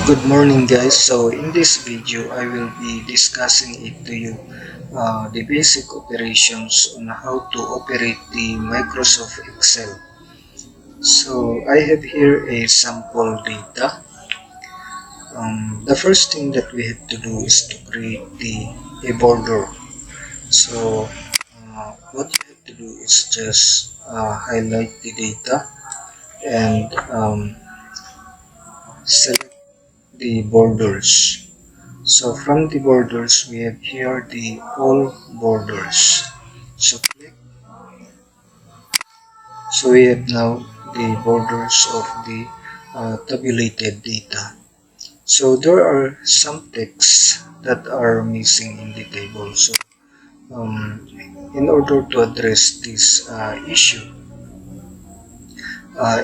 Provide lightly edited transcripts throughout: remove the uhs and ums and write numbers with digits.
Good morning guys. So in this video I will be discussing it to you the basic operations on how to operate the Microsoft Excel. So I have here a sample data. The first thing that we have to do is to create a border. So what you have to do is just highlight the data and select the borders. So from the borders, we have here the all borders. So click. So we have now the borders of the tabulated data. So there are some texts that are missing in the table. So um, in order to address this issue,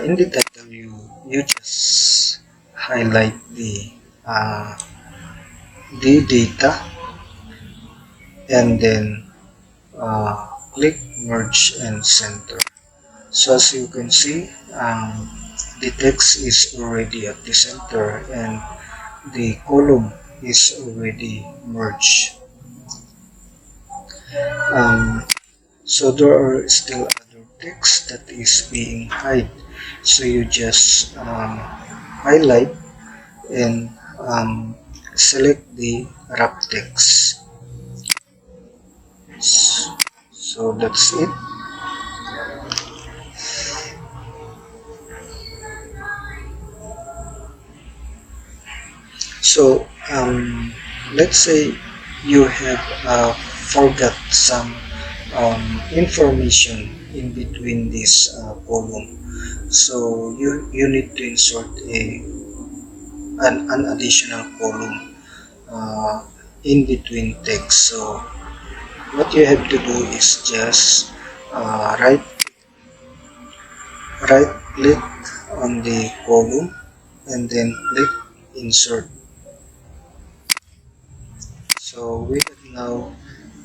in the title you just highlight uh, the data and then click merge and center. So as you can see, the text is already at the center and the column is already merged. Um, so there are still other text that is being hide. So you just highlight and select the wrap text. So that's it. So let's say you have forgot some information in between this column. So you need to insert an additional column uh, in between text. So what you have to do is just right click on the column and then click insert. So we have now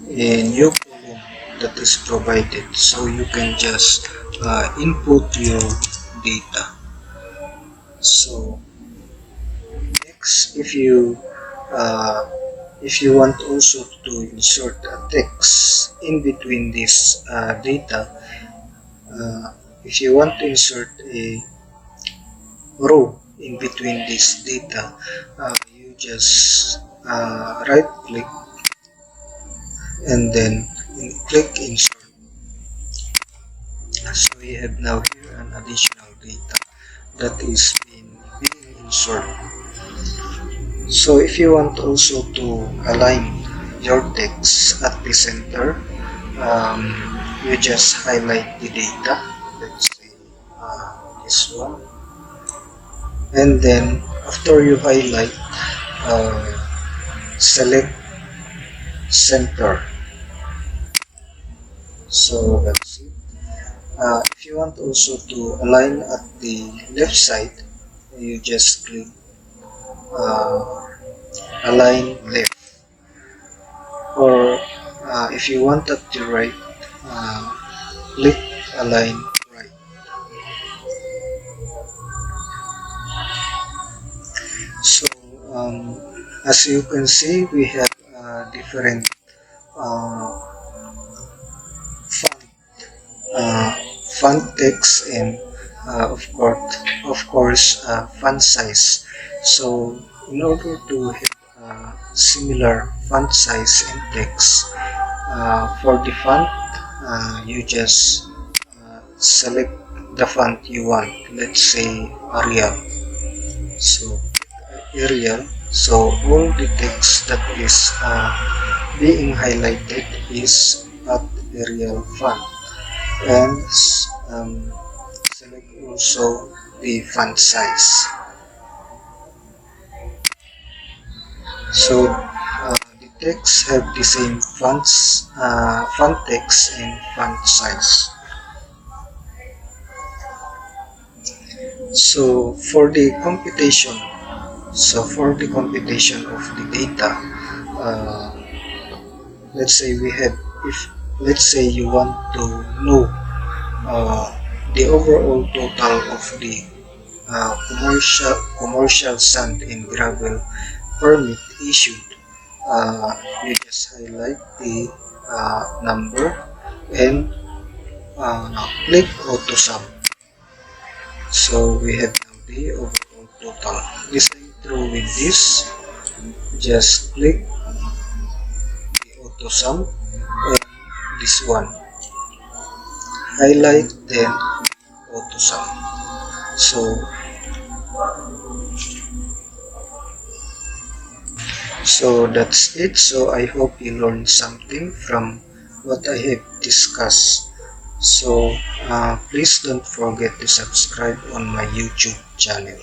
a new column that is provided, so you can just input your data. So next, uh, if you want also to insert a text in between this data, uh, if you want to insert a row in between this data, you just right click and then click insert. So we have now here an additional data that is being inserted. So if you want also to align your text at the center, you just highlight the data. Let's say this one, and then after you highlight, select center. So that's it. If you want also to align at the left side, you just click uh, align left, or if you want at the right, uh, click align right. So as you can see, we have different uh, font, uh, font text and of course font size. So in order to have similar font size and text, for the font, you just select the font you want. Let's say Arial. So Arial. So all the text that is being highlighted is at Arial font, and select also the font size. So the text have the same font text and font size. So for the computation of the data, uh, let's say we have if let's say you want to know uh, the overall total of the commercial sand and gravel permit issued, you just highlight the number and click auto sum. So we have now the overall total. Listening through with this, just click the auto sum and this one. Highlight then auto sum. So that's it. So I hope you learned something from what I have discussed. So please don't forget to subscribe on my YouTube channel.